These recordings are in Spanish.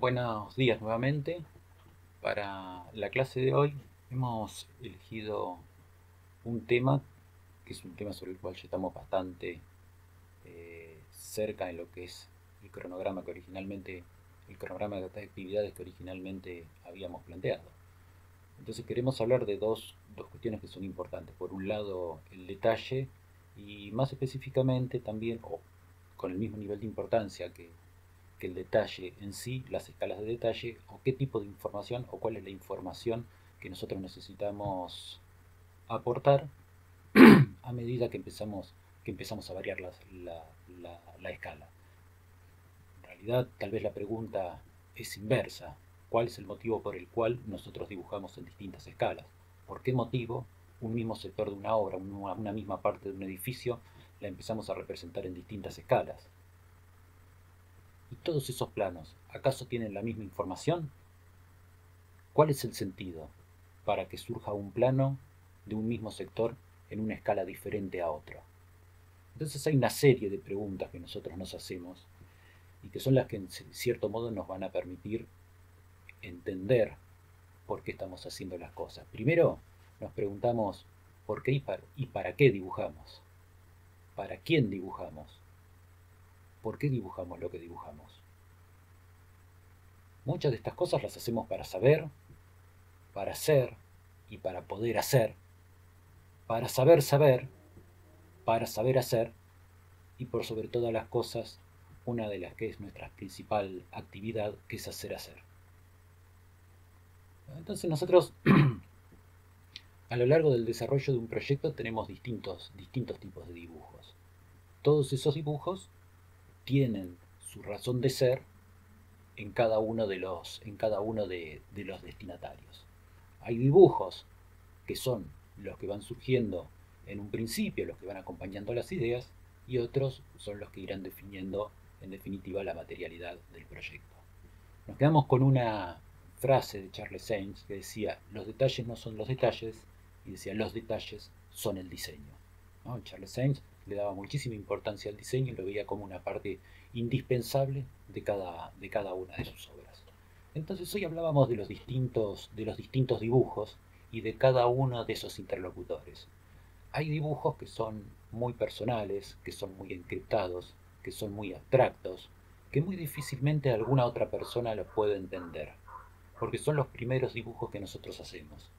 Buenos días nuevamente. Para la clase de hoy hemos elegido un tema que es un tema sobre el cual ya estamos bastante cerca en lo que es el cronograma el cronograma de actividades que originalmente habíamos planteado. Entonces queremos hablar de dos cuestiones que son importantes. Por un lado, el detalle y más específicamente también, o con el mismo nivel de importancia que el detalle en sí, las escalas de detalle, o qué tipo de información o cuál es la información que nosotros necesitamos aportar a medida que empezamos a variar la escala. En realidad, tal vez la pregunta es inversa. ¿Cuál es el motivo por el cual nosotros dibujamos en distintas escalas? ¿Por qué motivo un mismo sector de una obra, una misma parte de un edificio, la empezamos a representar en distintas escalas? ¿Y todos esos planos, acaso tienen la misma información? ¿Cuál es el sentido para que surja un plano de un mismo sector en una escala diferente a otro? Entonces hay una serie de preguntas que nosotros nos hacemos y que son las que en cierto modo nos van a permitir entender por qué estamos haciendo las cosas. Primero nos preguntamos por qué y para qué dibujamos, para quién dibujamos, por qué dibujamos lo que dibujamos. Muchas de estas cosas las hacemos para saber, para hacer y para poder hacer, para saber saber, para saber hacer y por sobre todas las cosas, una de las que es nuestra principal actividad, que es hacer. Entonces nosotros a lo largo del desarrollo de un proyecto tenemos distintos tipos de dibujos. Todos esos dibujos tienen su razón de ser en cada uno de los destinatarios. Hay dibujos que son los que van surgiendo en un principio, los que van acompañando las ideas, y otros son los que irán definiendo en definitiva la materialidad del proyecto. Nos quedamos con una frase de Charles Sainz que decía: los detalles no son los detalles, y decía: los detalles son el diseño. ¿No? Charles Sainz le daba muchísima importancia al diseño y lo veía como una parte indispensable de cada una de sus obras. Entonces hoy hablábamos de los distintos dibujos y de cada uno de esos interlocutores. Hay dibujos que son muy personales, que son muy encriptados, que son muy abstractos, que muy difícilmente alguna otra persona los puede entender, porque son los primeros dibujos que nosotros hacemos.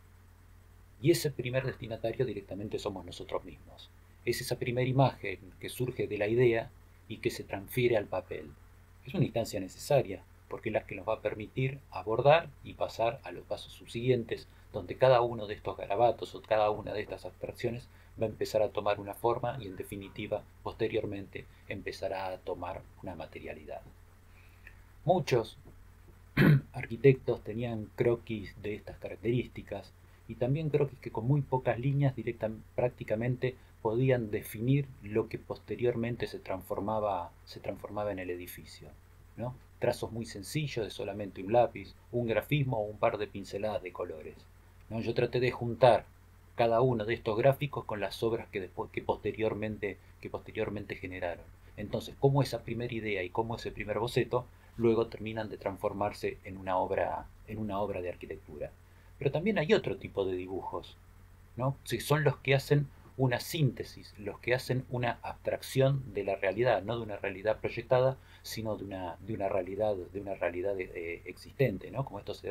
Y ese primer destinatario directamente somos nosotros mismos. Es esa primera imagen que surge de la idea y que se transfiere al papel. Es una instancia necesaria, porque es la que nos va a permitir abordar y pasar a los pasos subsiguientes, donde cada uno de estos garabatos o cada una de estas abstracciones va a empezar a tomar una forma y en definitiva, posteriormente, empezará a tomar una materialidad. Muchos arquitectos tenían croquis de estas características y también croquis que con muy pocas líneas prácticamente podían definir lo que posteriormente se transformaba en el edificio, ¿no? Trazos muy sencillos de solamente un lápiz, un grafismo o un par de pinceladas de colores, ¿no? Yo traté de juntar cada uno de estos gráficos con las obras que posteriormente generaron. Entonces, cómo esa primera idea y cómo ese primer boceto luego terminan de transformarse en una obra de arquitectura. Pero también hay otro tipo de dibujos, ¿no? Sí, son los que hacen una síntesis, los que hacen una abstracción de la realidad, no de una realidad proyectada, sino de una realidad existente, ¿no? Como estos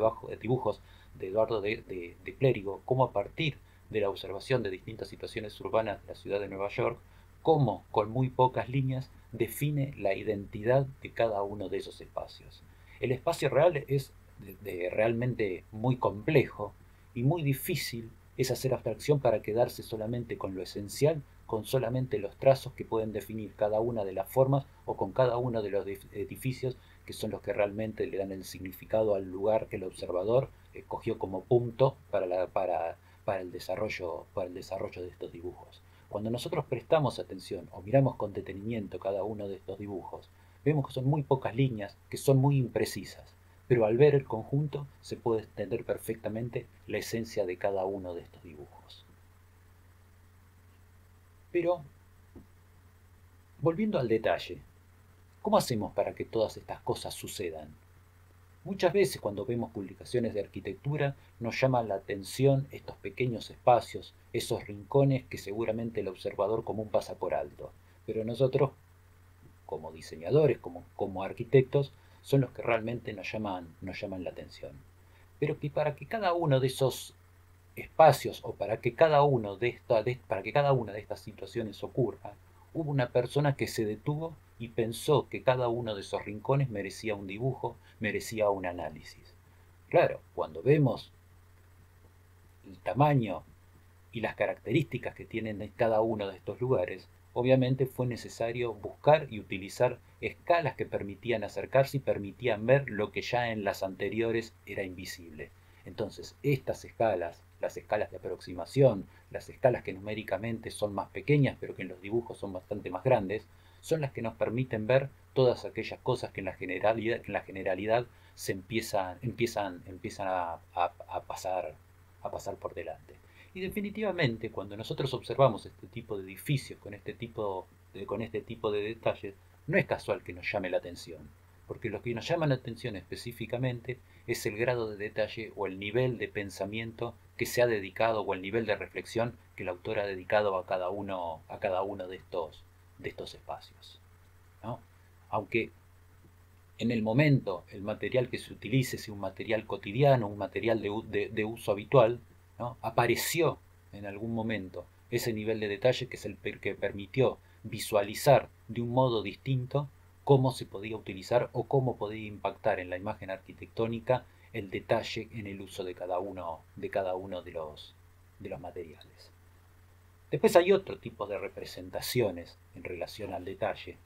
dibujos de Eduardo de Clérigo, como a partir de la observación de distintas situaciones urbanas de la ciudad de Nueva York, cómo con muy pocas líneas define la identidad de cada uno de esos espacios. El espacio real es realmente muy complejo y muy difícil es hacer abstracción para quedarse solamente con lo esencial, con solamente los trazos que pueden definir cada una de las formas o con cada uno de los edificios que son los que realmente le dan el significado al lugar que el observador escogió como punto para el desarrollo de estos dibujos. Cuando nosotros prestamos atención o miramos con detenimiento cada uno de estos dibujos, vemos que son muy pocas líneas, que son muy imprecisas, pero al ver el conjunto se puede entender perfectamente la esencia de cada uno de estos dibujos. Pero, volviendo al detalle, ¿cómo hacemos para que todas estas cosas sucedan? Muchas veces cuando vemos publicaciones de arquitectura nos llaman la atención estos pequeños espacios, esos rincones que seguramente el observador común pasa por alto. Pero nosotros, como diseñadores, como arquitectos, son los que realmente nos llaman la atención. Pero que para que cada uno de esos espacios o para que cada una de estas situaciones ocurra, hubo una persona que se detuvo y pensó que cada uno de esos rincones merecía un dibujo, merecía un análisis. Claro, cuando vemos el tamaño y las características que tienen cada uno de estos lugares, obviamente fue necesario buscar y utilizar escalas que permitían acercarse y permitían ver lo que ya en las anteriores era invisible. Entonces, estas escalas, las escalas de aproximación, las escalas que numéricamente son más pequeñas, pero que en los dibujos son bastante más grandes, son las que nos permiten ver todas aquellas cosas que en la generalidad se empiezan a pasar por delante. Y definitivamente, cuando nosotros observamos este tipo de edificios con este tipo de detalles, no es casual que nos llame la atención, porque lo que nos llama la atención específicamente es el grado de detalle o el nivel de pensamiento que se ha dedicado o el nivel de reflexión que el autor ha dedicado a cada uno de estos espacios, ¿no? Aunque en el momento el material que se utilice sea un material cotidiano, un material de uso habitual, ¿no? Apareció en algún momento ese nivel de detalle que es el que permitió visualizar de un modo distinto cómo se podía utilizar o cómo podía impactar en la imagen arquitectónica el detalle en el uso de cada uno de los materiales. Después hay otro tipo de representaciones en relación al detalle,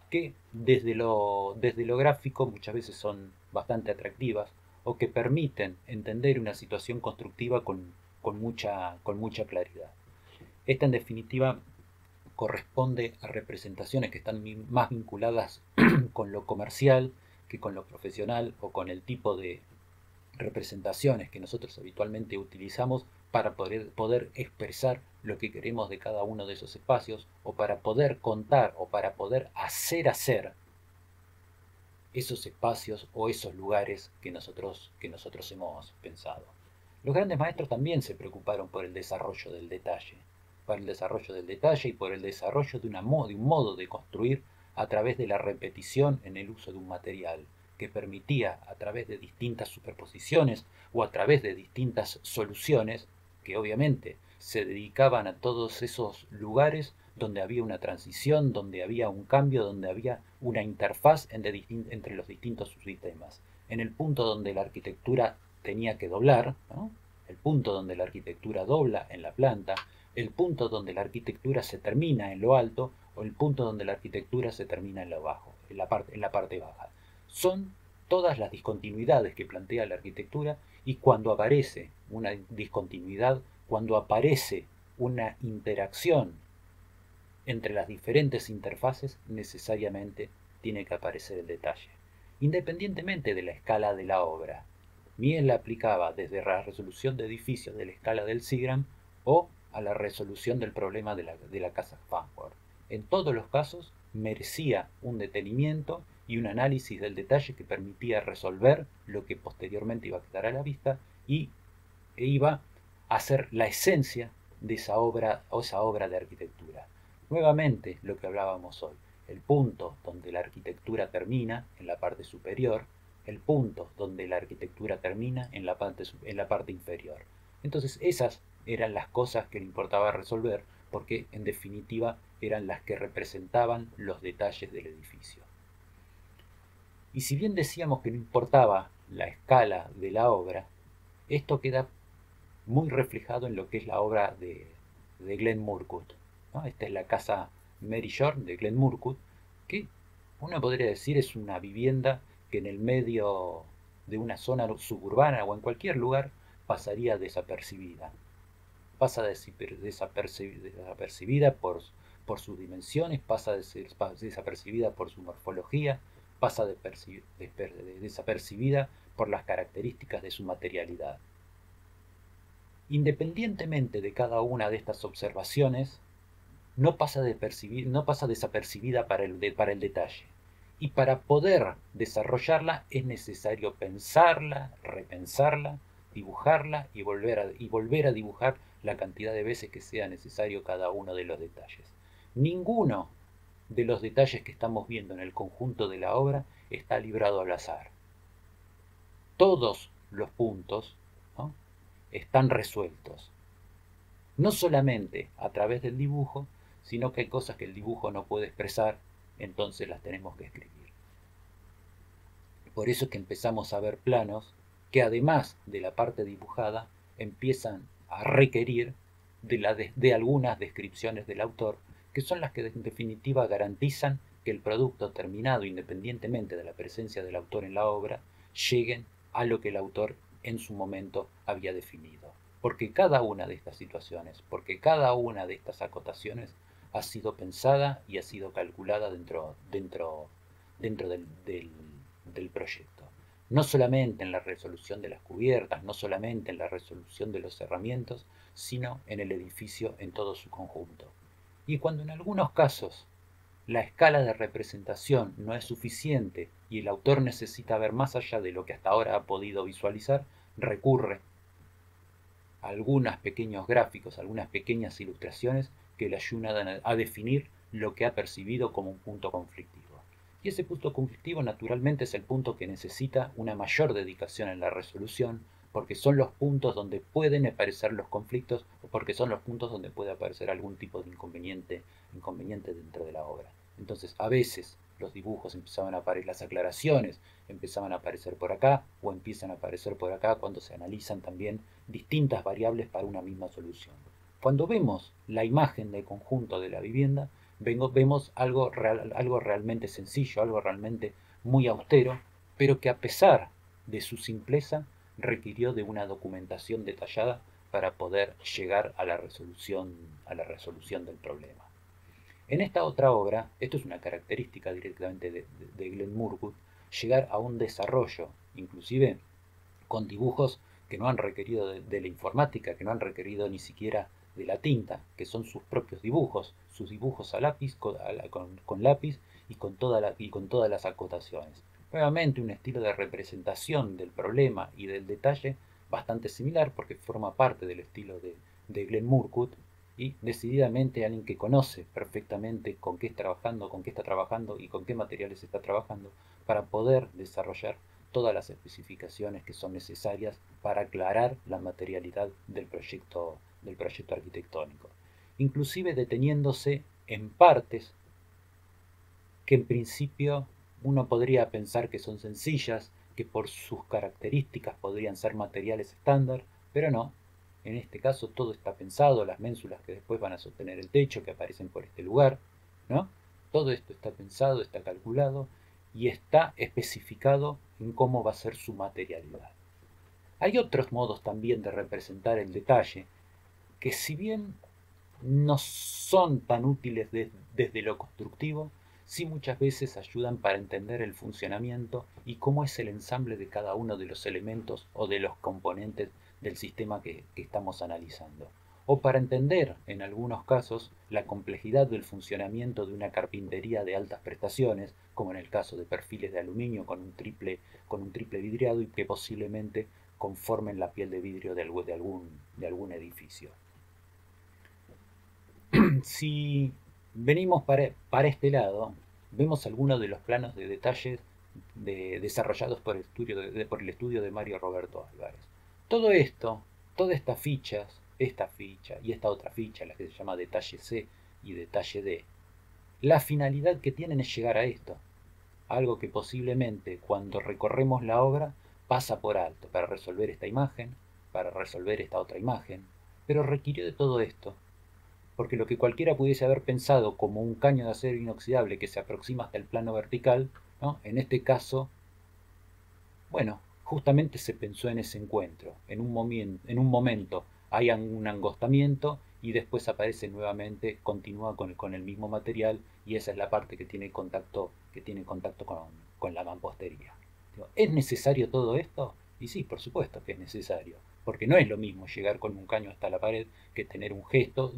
que desde lo gráfico muchas veces son bastante atractivas o que permiten entender una situación constructiva con mucha claridad. Esta en definitiva corresponde a representaciones que están más vinculadas con lo comercial que con lo profesional o con el tipo de representaciones que nosotros habitualmente utilizamos para poder expresar lo que queremos de cada uno de esos espacios o para poder contar o para poder hacer esos espacios o esos lugares que nosotros hemos pensado. Los grandes maestros también se preocuparon por el desarrollo del detalle, para el desarrollo del detalle y por el desarrollo de un modo de construir a través de la repetición en el uso de un material, que permitía a través de distintas superposiciones o a través de distintas soluciones, que obviamente se dedicaban a todos esos lugares donde había una transición, donde había un cambio, donde había una interfaz entre los distintos subsistemas. En el punto donde la arquitectura tenía que doblar, ¿no? El punto donde la arquitectura dobla en la planta, el punto donde la arquitectura se termina en lo alto o el punto donde la arquitectura se termina en lo bajo, en la parte baja. Son todas las discontinuidades que plantea la arquitectura y cuando aparece una discontinuidad, cuando aparece una interacción entre las diferentes interfaces, necesariamente tiene que aparecer el detalle, independientemente de la escala de la obra. Mies la aplicaba desde la resolución de edificios de la escala del Sigram o a la resolución del problema de la casa Farnsworth. En todos los casos merecía un detenimiento y un análisis del detalle que permitía resolver lo que posteriormente iba a quedar a la vista e iba a ser la esencia de esa obra de arquitectura. Nuevamente lo que hablábamos hoy, el punto donde la arquitectura termina en la parte superior, el punto donde la arquitectura termina en la parte inferior. Entonces esas eran las cosas que le importaba resolver porque en definitiva eran las que representaban los detalles del edificio. Y si bien decíamos que no importaba la escala de la obra, esto queda muy reflejado en lo que es la obra de Glenn Murcutt, ¿no? Esta es la casa Mary Shore de Glenn Murcutt, que uno podría decir es una vivienda que en el medio de una zona suburbana o en cualquier lugar pasaría desapercibida. Pasa desapercibida por sus dimensiones, pasa desapercibida por su morfología, pasa desapercibida por las características de su materialidad. Independientemente de cada una de estas observaciones, no pasa desapercibida para el detalle. Y para poder desarrollarla es necesario pensarla, repensarla, dibujarla y volver a dibujar la cantidad de veces que sea necesario cada uno de los detalles. Ninguno de los detalles que estamos viendo en el conjunto de la obra está librado al azar. Todos los puntos, ¿no?, están resueltos. No solamente a través del dibujo, sino que hay cosas que el dibujo no puede expresar, entonces las tenemos que escribir. Por eso es que empezamos a ver planos que, además de la parte dibujada, empiezan a requerir de algunas descripciones del autor, que son las que en definitiva garantizan que el producto terminado, independientemente de la presencia del autor en la obra, lleguen a lo que el autor en su momento había definido. Porque cada una de estas situaciones, porque cada una de estas acotaciones ha sido pensada y ha sido calculada dentro del proyecto. No solamente en la resolución de las cubiertas, no solamente en la resolución de los cerramientos, sino en el edificio en todo su conjunto. Y cuando en algunos casos la escala de representación no es suficiente y el autor necesita ver más allá de lo que hasta ahora ha podido visualizar, recurre a algunos pequeños gráficos, algunas pequeñas ilustraciones que le ayudan a definir lo que ha percibido como un punto conflictivo. Y ese punto conflictivo naturalmente es el punto que necesita una mayor dedicación en la resolución, porque son los puntos donde pueden aparecer los conflictos o porque son los puntos donde puede aparecer algún tipo de inconveniente dentro de la obra. Entonces, a veces los dibujos empezaban a aparecer, las aclaraciones empezaban a aparecer por acá o empiezan a aparecer por acá cuando se analizan también distintas variables para una misma solución. Cuando vemos la imagen del conjunto de la vivienda, vemos algo realmente sencillo, algo realmente muy austero, pero que a pesar de su simpleza requirió de una documentación detallada para poder llegar a la resolución del problema. En esta otra obra, esto es una característica directamente de Glenn Murcutt, llegar a un desarrollo, inclusive con dibujos que no han requerido de la informática, que no han requerido ni siquiera de la tinta, que son sus propios dibujos, sus dibujos a lápiz, con lápiz y con todas las acotaciones. Nuevamente un estilo de representación del problema y del detalle bastante similar, porque forma parte del estilo de Glenn Murcutt, y decididamente alguien que conoce perfectamente con qué está trabajando y con qué materiales está trabajando para poder desarrollar todas las especificaciones que son necesarias para aclarar la materialidad del proyecto arquitectónico, inclusive deteniéndose en partes que en principio uno podría pensar que son sencillas, que por sus características podrían ser materiales estándar, pero no. En este caso todo está pensado, las ménsulas que después van a sostener el techo, que aparecen por este lugar, ¿no? Todo esto está pensado, está calculado y está especificado en cómo va a ser su materialidad. Hay otros modos también de representar el detalle, que si bien no son tan útiles desde lo constructivo, sí muchas veces ayudan para entender el funcionamiento y cómo es el ensamble de cada uno de los elementos o de los componentes del sistema que estamos analizando. O para entender, en algunos casos, la complejidad del funcionamiento de una carpintería de altas prestaciones, como en el caso de perfiles de aluminio con un triple vidriado y que posiblemente conformen la piel de vidrio de algún edificio. Si venimos para este lado, vemos algunos de los planos de detalles desarrollados por el estudio de Mario Roberto Álvarez. Todo esto, todas estas fichas, esta ficha y esta otra ficha, la que se llama detalle C y detalle D, la finalidad que tienen es llegar a esto, algo que posiblemente cuando recorremos la obra pasa por alto para resolver esta imagen, para resolver esta otra imagen, pero requirió de todo esto, porque lo que cualquiera pudiese haber pensado como un caño de acero inoxidable que se aproxima hasta el plano vertical, ¿no?, en este caso, bueno, justamente se pensó en ese encuentro. En un momento hay un angostamiento y después aparece nuevamente, continúa con el mismo material, y esa es la parte que tiene contacto con la mampostería. ¿Es necesario todo esto? Y sí, por supuesto que es necesario, porque no es lo mismo llegar con un caño hasta la pared que tener un gesto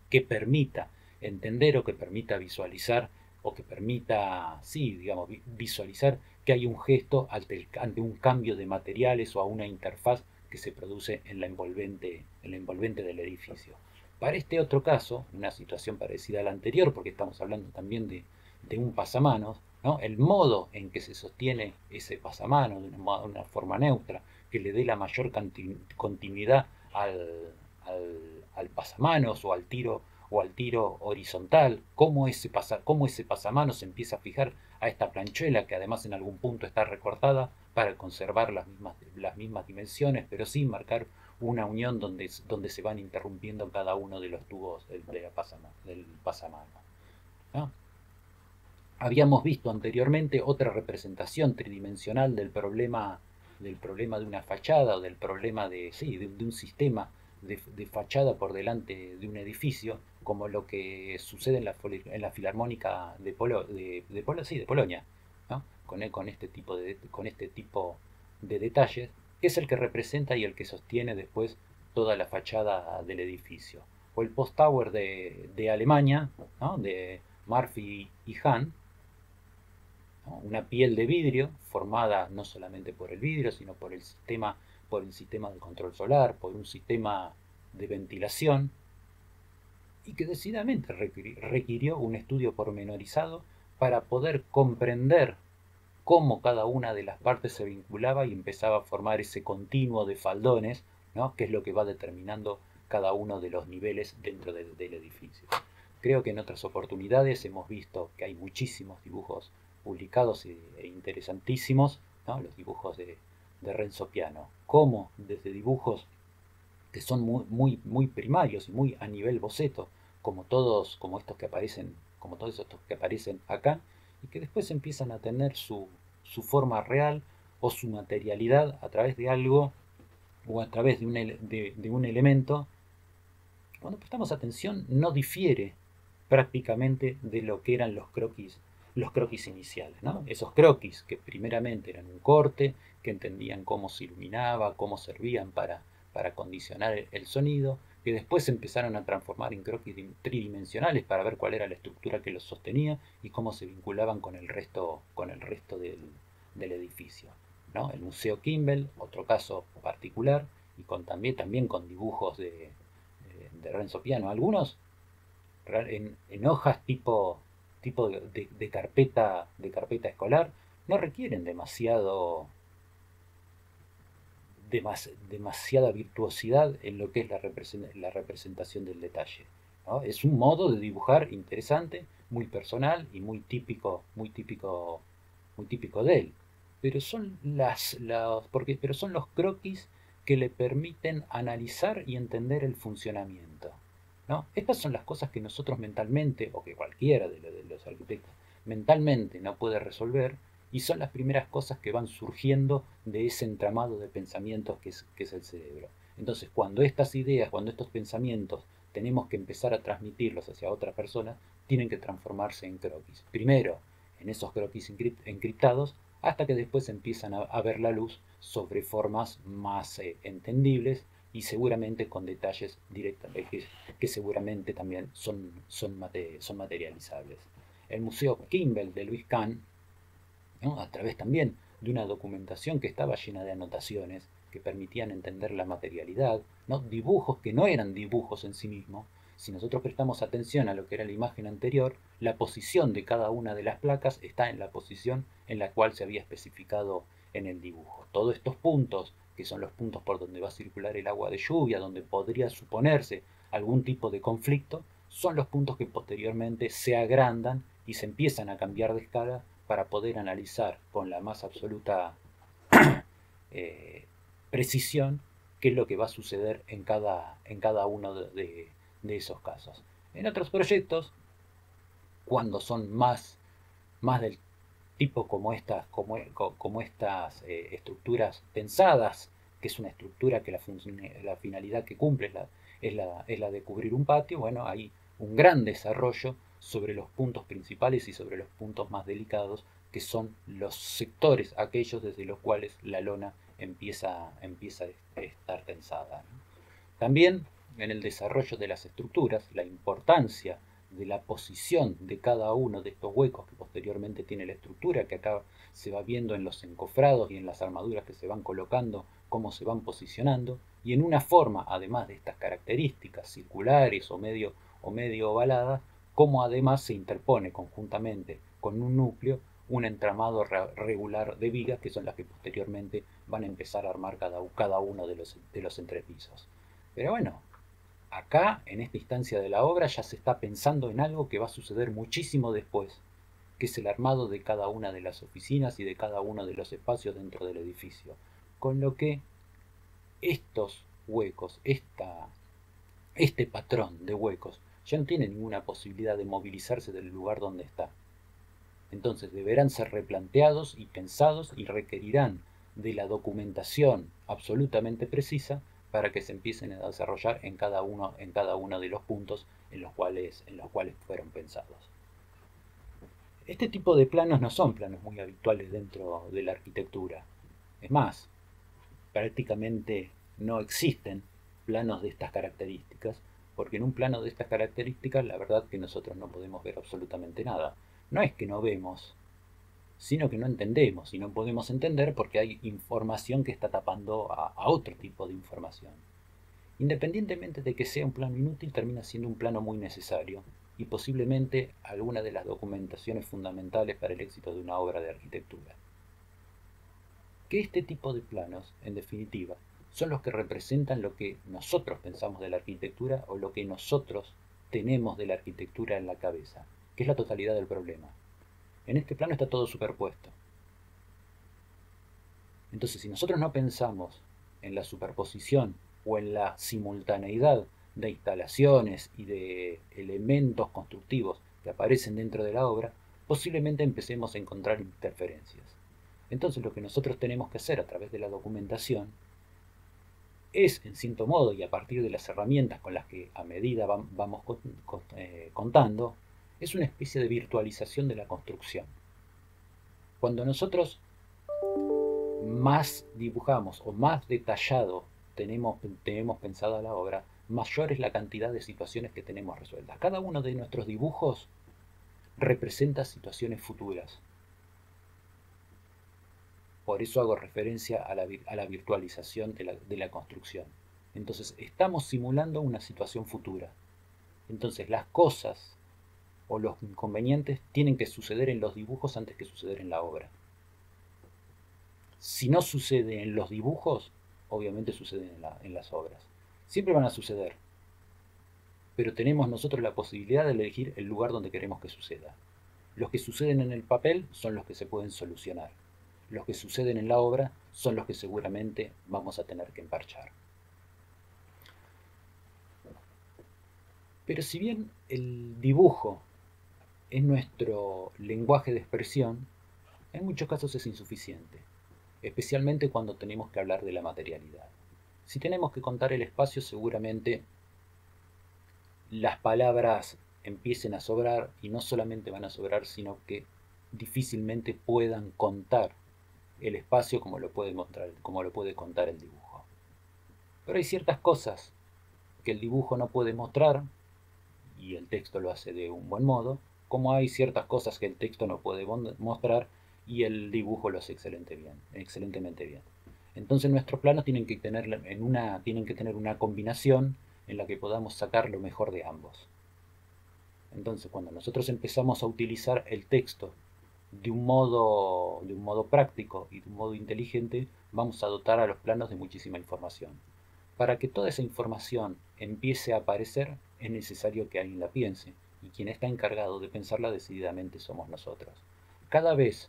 que permita entender o que permita visualizar o que permita, sí, digamos, visualizar que hay un gesto ante un cambio de materiales o a una interfaz que se produce en la envolvente del edificio. Para este otro caso, una situación parecida a la anterior, porque estamos hablando también de un pasamanos, ¿no? El modo en que se sostiene ese pasamanos de una forma neutra, que le dé la mayor continuidad al pasamanos o al tiro horizontal, cómo ese pasamanos se empieza a fijar a esta planchuela que además en algún punto está recortada para conservar las mismas dimensiones, pero sin marcar una unión donde se van interrumpiendo cada uno de los tubos del pasamanos, ¿no? Habíamos visto anteriormente otra representación tridimensional del problema de una fachada o del problema sí, de un sistema de fachada por delante de un edificio, como lo que sucede en la Filarmónica de Polonia, ¿no? Con este tipo de detalles, que es el que representa y el que sostiene después toda la fachada del edificio. O el Post Tower de Alemania, ¿no? De Murphy y Hahn, ¿no? Una piel de vidrio formada no solamente por el vidrio, sino por el sistema de control solar, por un sistema de ventilación, y que decididamente requirió un estudio pormenorizado para poder comprender cómo cada una de las partes se vinculaba y empezaba a formar ese continuo de faldones, ¿no? Que es lo que va determinando cada uno de los niveles dentro del edificio. Creo que en otras oportunidades hemos visto que hay muchísimos dibujos publicados interesantísimos, ¿no? Los dibujos de Renzo Piano, como desde dibujos que son muy primarios y muy a nivel boceto, como todos estos que aparecen acá, y que después empiezan a tener su forma real o su materialidad a través de algo o a través de un elemento. Cuando prestamos atención no difiere prácticamente de lo que eran los croquis iniciales, ¿no? Esos croquis que primeramente eran un corte, que entendían cómo se iluminaba, cómo servían para condicionar el sonido, que después se empezaron a transformar en croquis tridimensionales para ver cuál era la estructura que los sostenía y cómo se vinculaban con el resto del edificio, ¿no? El Museo Kimball, otro caso particular, y también con dibujos de Renzo Piano, algunos en hojas tipo de carpeta escolar, no requieren demasiada virtuosidad en lo que es la representación del detalle, ¿no? Es un modo de dibujar interesante, muy personal y muy típico de él. Pero son pero son los croquis que le permiten analizar y entender el funcionamiento, ¿no? Estas son las cosas que nosotros mentalmente, o que cualquiera de los arquitectos mentalmente no puede resolver, y son las primeras cosas que van surgiendo de ese entramado de pensamientos que es el cerebro. Entonces, cuando estas ideas, cuando estos pensamientos tenemos que empezar a transmitirlos hacia otras personas, tienen que transformarse en croquis. Primero, en esos croquis encriptados, hasta que después empiezan a ver la luz sobre formas más entendibles y seguramente con detalles directos que seguramente también son materializables. El Museo Kimball de Louis Kahn, ¿no? A través también de una documentación que estaba llena de anotaciones que permitían entender la materialidad, ¿no? Dibujos que no eran dibujos en sí mismos. Si nosotros prestamos atención a lo que era la imagen anterior, la posición de cada una de las placas está en la posición en la cual se había especificado en el dibujo. Todos estos puntos, que son los puntos por donde va a circular el agua de lluvia, donde podría suponerse algún tipo de conflicto, son los puntos que posteriormente se agrandan y se empiezan a cambiar de escala para poder analizar con la más absoluta eh, precisión qué es lo que va a suceder en cada uno de esos casos. En otros proyectos, cuando son más del tipo como estas estructuras pensadas, que es una estructura que la finalidad que cumple es la de cubrir un patio, bueno, hay un gran desarrollo sobre los puntos principales y sobre los puntos más delicados, que son los sectores, aquellos desde los cuales la lona empieza a estar tensada, ¿no? También en el desarrollo de las estructuras, la importancia de la posición de cada uno de estos huecos que posteriormente tiene la estructura, que acá se va viendo en los encofrados y en las armaduras que se van colocando, cómo se van posicionando, y en una forma, además de estas características circulares o medio ovaladas, cómo además se interpone conjuntamente con un núcleo un entramado regular de vigas que son las que posteriormente van a empezar a armar cada uno de los entrepisos. Pero bueno, acá, en esta instancia de la obra, ya se está pensando en algo que va a suceder muchísimo después, que es el armado de cada una de las oficinas y de cada uno de los espacios dentro del edificio. Con lo que estos huecos, este patrón de huecos, ya no tiene ninguna posibilidad de movilizarse del lugar donde está. Entonces deberán ser replanteados y pensados y requerirán de la documentación absolutamente precisa para que se empiecen a desarrollar en cada uno de los puntos en los cuales fueron pensados. Este tipo de planos no son planos muy habituales dentro de la arquitectura. Es más, prácticamente no existen planos de estas características, porque en un plano de estas características la verdad que nosotros no podemos ver absolutamente nada. No es que no vemos, sino que no entendemos, y no podemos entender porque hay información que está tapando a otro tipo de información. Independientemente de que sea un plano inútil, termina siendo un plano muy necesario, y posiblemente alguna de las documentaciones fundamentales para el éxito de una obra de arquitectura. Que este tipo de planos, en definitiva, son los que representan lo que nosotros pensamos de la arquitectura o lo que nosotros tenemos de la arquitectura en la cabeza, que es la totalidad del problema. En este plano está todo superpuesto. Entonces, si nosotros no pensamos en la superposición o en la simultaneidad de instalaciones y de elementos constructivos que aparecen dentro de la obra, posiblemente empecemos a encontrar interferencias. Entonces, lo que nosotros tenemos que hacer a través de la documentación es, en cierto modo, y a partir de las herramientas con las que a medida vamos contando, es una especie de virtualización de la construcción. Cuando nosotros más dibujamos o más detallado tenemos pensada la obra, mayor es la cantidad de situaciones que tenemos resueltas. Cada uno de nuestros dibujos representa situaciones futuras. Por eso hago referencia a la virtualización de la construcción. Entonces, estamos simulando una situación futura. Entonces, las cosas o los inconvenientes tienen que suceder en los dibujos antes que suceder en la obra. Si no sucede en los dibujos, obviamente sucede en las obras. Siempre van a suceder, pero tenemos nosotros la posibilidad de elegir el lugar donde queremos que suceda. Los que suceden en el papel son los que se pueden solucionar. Los que suceden en la obra son los que seguramente vamos a tener que emparchar. Pero si bien el dibujo es nuestro lenguaje de expresión, en muchos casos es insuficiente, especialmente cuando tenemos que hablar de la materialidad. Si tenemos que contar el espacio, seguramente las palabras empiecen a sobrar, y no solamente van a sobrar, sino que difícilmente puedan contar el espacio como lo puede contar el dibujo. Pero hay ciertas cosas que el dibujo no puede mostrar, y el texto lo hace de un buen modo, como hay ciertas cosas que el texto no puede mostrar y el dibujo lo hace excelentemente bien. Entonces nuestros planos tienen que tener una combinación en la que podamos sacar lo mejor de ambos. Entonces, cuando nosotros empezamos a utilizar el texto de un modo práctico y de un modo inteligente, vamos a dotar a los planos de muchísima información. Para que toda esa información empiece a aparecer, es necesario que alguien la piense, y quien está encargado de pensarla decididamente somos nosotros. Cada vez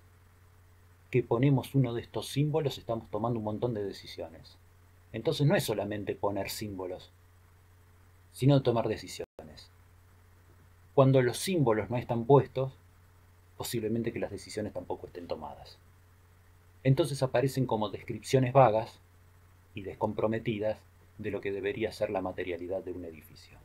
que ponemos uno de estos símbolos, estamos tomando un montón de decisiones. Entonces no es solamente poner símbolos, sino tomar decisiones. Cuando los símbolos no están puestos, posiblemente que las decisiones tampoco estén tomadas. Entonces aparecen como descripciones vagas y descomprometidas de lo que debería ser la materialidad de un edificio.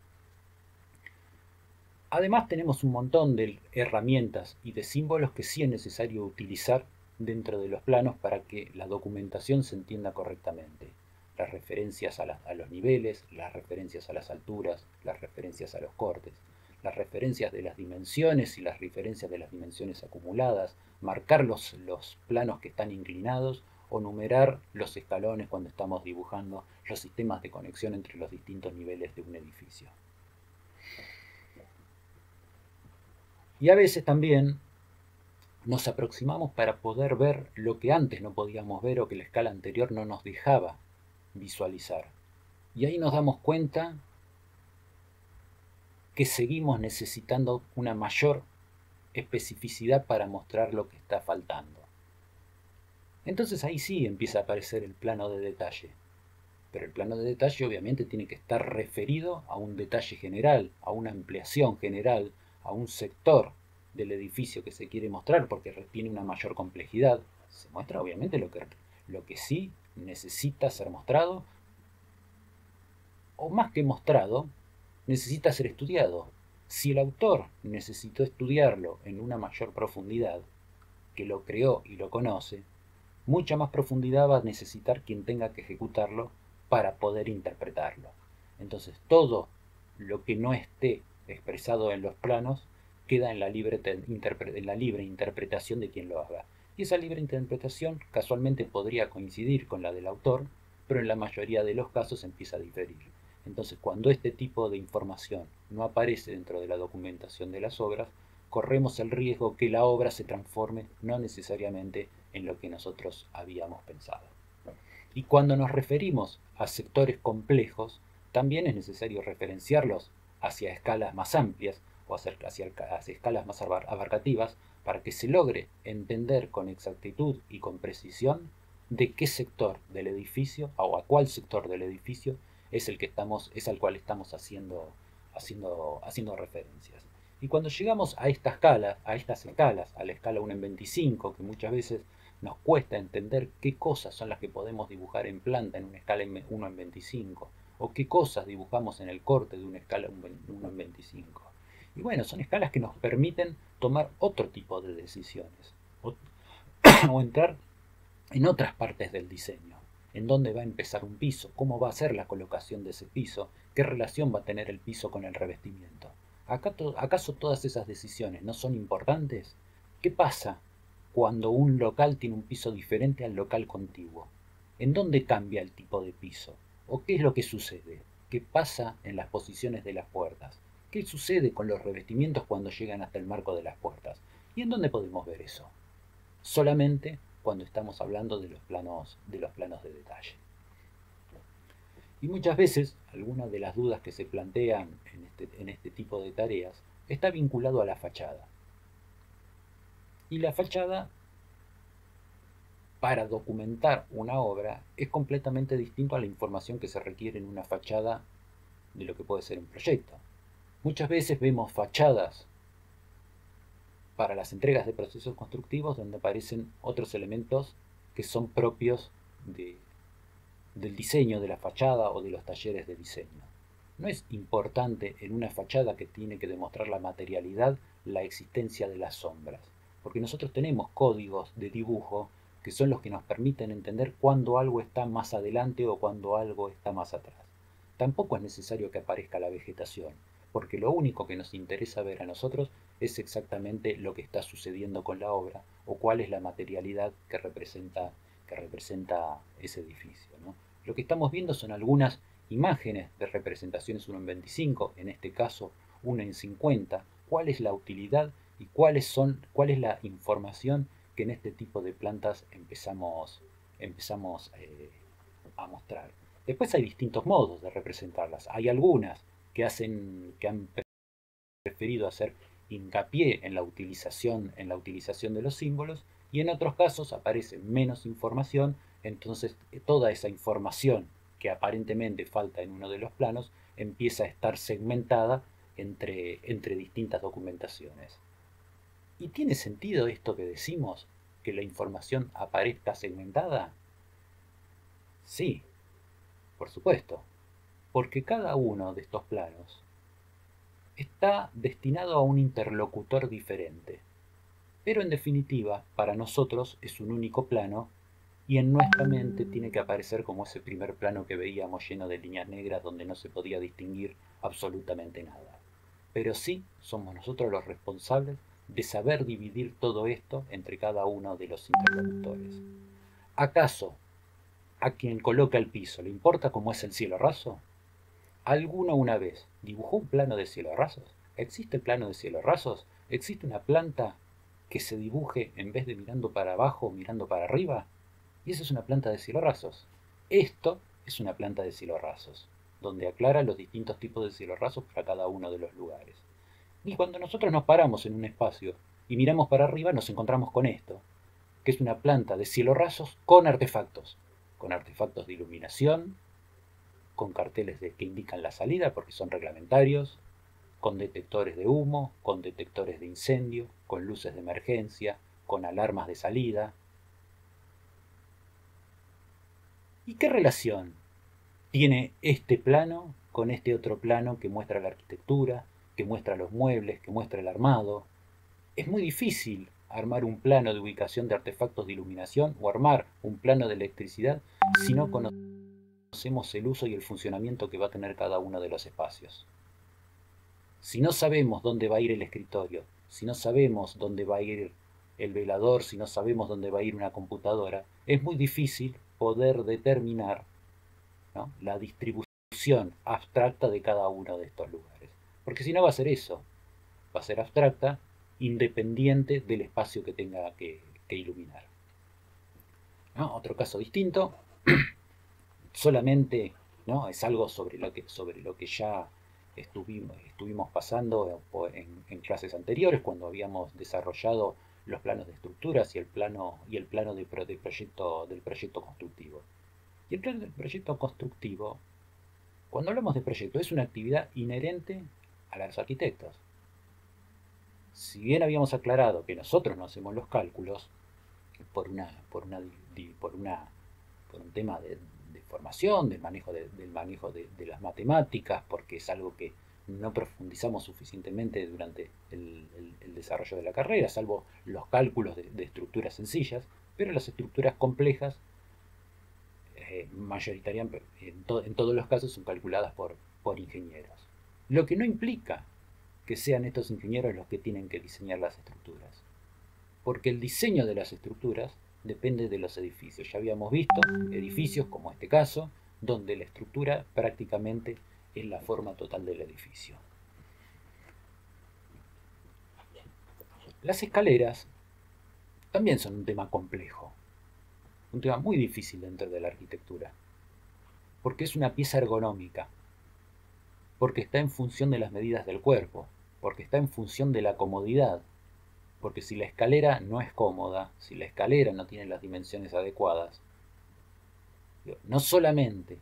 Además tenemos un montón de herramientas y de símbolos que sí es necesario utilizar dentro de los planos para que la documentación se entienda correctamente. Las referencias a los niveles, las referencias a las alturas, las referencias a los cortes, las referencias de las dimensiones y las referencias de las dimensiones acumuladas, marcar los planos que están inclinados o numerar los escalones cuando estamos dibujando los sistemas de conexión entre los distintos niveles de un edificio. Y a veces también nos aproximamos para poder ver lo que antes no podíamos ver o que la escala anterior no nos dejaba visualizar. Y ahí nos damos cuenta que seguimos necesitando una mayor especificidad para mostrar lo que está faltando. Entonces ahí sí empieza a aparecer el plano de detalle. Pero el plano de detalle obviamente tiene que estar referido a un detalle general, a una ampliación general, a un sector del edificio que se quiere mostrar porque tiene una mayor complejidad. Se muestra obviamente lo que sí necesita ser mostrado, o más que mostrado, necesita ser estudiado. Si el autor necesitó estudiarlo en una mayor profundidad, que lo creó y lo conoce, mucha más profundidad va a necesitar quien tenga que ejecutarlo para poder interpretarlo. Entonces todo lo que no esté expresado en los planos queda en la libre interpretación de quien lo haga. Y esa libre interpretación casualmente podría coincidir con la del autor, pero en la mayoría de los casos empieza a diferir. Entonces, cuando este tipo de información no aparece dentro de la documentación de las obras, corremos el riesgo que la obra se transforme no necesariamente en lo que nosotros habíamos pensado. Y cuando nos referimos a sectores complejos, también es necesario referenciarlos hacia escalas más amplias o hacia escalas más abarcativas para que se logre entender con exactitud y con precisión de qué sector del edificio o a cuál sector del edificio es al cual estamos haciendo referencias. Y cuando llegamos a estas escalas, a la escala 1 en 25, que muchas veces nos cuesta entender qué cosas son las que podemos dibujar en planta en una escala 1 en 25, o qué cosas dibujamos en el corte de una escala 1 en 25. Y bueno, son escalas que nos permiten tomar otro tipo de decisiones, o entrar en otras partes del diseño. En dónde va a empezar un piso, cómo va a ser la colocación de ese piso, qué relación va a tener el piso con el revestimiento. ¿Acaso todas esas decisiones no son importantes? ¿Qué pasa cuando un local tiene un piso diferente al local contiguo? ¿En dónde cambia el tipo de piso? ¿O qué es lo que sucede? ¿Qué pasa en las posiciones de las puertas? ¿Qué sucede con los revestimientos cuando llegan hasta el marco de las puertas? ¿Y en dónde podemos ver eso? Solamente cuando estamos hablando de los planos de detalle. Y muchas veces, algunas de las dudas que se plantean en este tipo de tareas está vinculado a la fachada. Y la fachada, para documentar una obra, es completamente distinto a la información que se requiere en una fachada de lo que puede ser un proyecto. Muchas veces vemos fachadas para las entregas de procesos constructivos donde aparecen otros elementos que son propios del diseño de la fachada o de los talleres de diseño. No es importante en una fachada que tiene que demostrar la materialidad la existencia de las sombras, porque nosotros tenemos códigos de dibujo que son los que nos permiten entender cuándo algo está más adelante o cuándo algo está más atrás. Tampoco es necesario que aparezca la vegetación, porque lo único que nos interesa ver a nosotros es exactamente lo que está sucediendo con la obra o cuál es la materialidad que representa ese edificio, ¿no? Lo que estamos viendo son algunas imágenes de representaciones 1 en 25, en este caso 1 en 50, cuál es la utilidad y cuál es la información que en este tipo de plantas empezamos a mostrar. Después hay distintos modos de representarlas. Hay algunas que han preferido hacer hincapié en la utilización de los símbolos, y en otros casos aparece menos información, entonces toda esa información que aparentemente falta en uno de los planos empieza a estar segmentada entre distintas documentaciones. ¿Y tiene sentido esto que decimos, que la información aparezca segmentada? Sí, por supuesto, porque cada uno de estos planos está destinado a un interlocutor diferente, pero en definitiva, para nosotros es un único plano y en nuestra mente tiene que aparecer como ese primer plano que veíamos lleno de líneas negras donde no se podía distinguir absolutamente nada. pero sí somos nosotros los responsables de saber dividir todo esto entre cada uno de los interlocutores. ¿Acaso a quien coloca el piso le importa cómo es el cielo raso? ¿Alguno una vez dibujó un plano de cielo rasos? ¿Existe plano de cielo rasos? ¿Existe una planta que se dibuje en vez de mirando para abajo, mirando para arriba? Y esa es una planta de cielo rasos. Esto es una planta de cielo rasos, donde aclara los distintos tipos de cielo rasos para cada uno de los lugares. Y cuando nosotros nos paramos en un espacio y miramos para arriba, nos encontramos con esto, que es una planta de cielo rasos con artefactos de iluminación, con carteles que indican la salida porque son reglamentarios, con detectores de humo, con detectores de incendio, con luces de emergencia, con alarmas de salida. ¿Y qué relación tiene este plano con este otro plano que muestra la arquitectura, que muestra los muebles, que muestra el armado? Es muy difícil armar un plano de ubicación de artefactos de iluminación o armar un plano de electricidad si no conocemos el uso y el funcionamiento que va a tener cada uno de los espacios. Si no sabemos dónde va a ir el escritorio, si no sabemos dónde va a ir el velador, si no sabemos dónde va a ir una computadora, es muy difícil poder determinar, ¿no?, la distribución abstracta de cada uno de estos lugares. Porque si no va a ser eso, va a ser abstracta, independiente del espacio que tenga que iluminar. ¿No? Otro caso distinto, solamente, ¿no?, es algo sobre lo que ya estuvimos pasando en clases anteriores, cuando habíamos desarrollado los planos de estructuras y el plano del proyecto constructivo. Y el plano del proyecto constructivo, cuando hablamos de proyecto, es una actividad inherente a los arquitectos. Si bien habíamos aclarado que nosotros no hacemos los cálculos por un tema de formación, del manejo de las matemáticas, porque es algo que no profundizamos suficientemente durante el desarrollo de la carrera, salvo los cálculos de estructuras sencillas, pero las estructuras complejas, mayoritariamente, en todos los casos, son calculadas por ingenieros. Lo que no implica que sean estos ingenieros los que tienen que diseñar las estructuras, porque el diseño de las estructuras depende de los edificios. Ya habíamos visto edificios como este caso, donde la estructura prácticamente es la forma total del edificio. Las escaleras también son un tema complejo, un tema muy difícil dentro de la arquitectura, porque es una pieza ergonómica, porque está en función de las medidas del cuerpo, porque está en función de la comodidad, porque si la escalera no es cómoda, si la escalera no tiene las dimensiones adecuadas, no solamente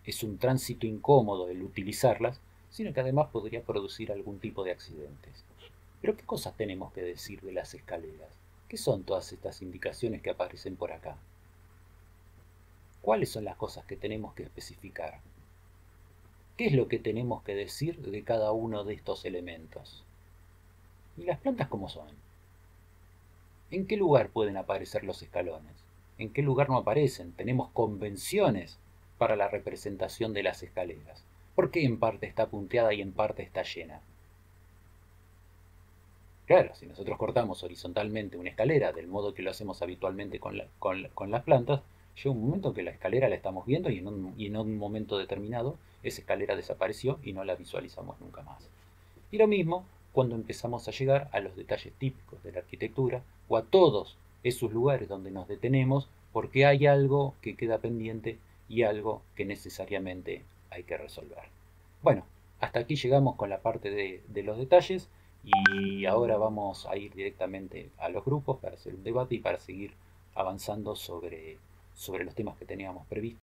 es un tránsito incómodo el utilizarlas, sino que además podría producir algún tipo de accidentes. Pero ¿qué cosas tenemos que decir de las escaleras? ¿Qué son todas estas indicaciones que aparecen por acá? ¿Cuáles son las cosas que tenemos que especificar? ¿Qué es lo que tenemos que decir de cada uno de estos elementos? ¿Y las plantas cómo son? ¿En qué lugar pueden aparecer los escalones? ¿En qué lugar no aparecen? Tenemos convenciones para la representación de las escaleras. ¿Por qué en parte está punteada y en parte está llena? Claro, si nosotros cortamos horizontalmente una escalera del modo que lo hacemos habitualmente con las plantas, llega un momento que la escalera la estamos viendo y en un momento determinado esa escalera desapareció y no la visualizamos nunca más. Y lo mismo cuando empezamos a llegar a los detalles típicos de la arquitectura o a todos esos lugares donde nos detenemos porque hay algo que queda pendiente y algo que necesariamente hay que resolver. Bueno, hasta aquí llegamos con la parte de los detalles y ahora vamos a ir directamente a los grupos para hacer un debate y para seguir avanzando sobre los temas que teníamos previstos.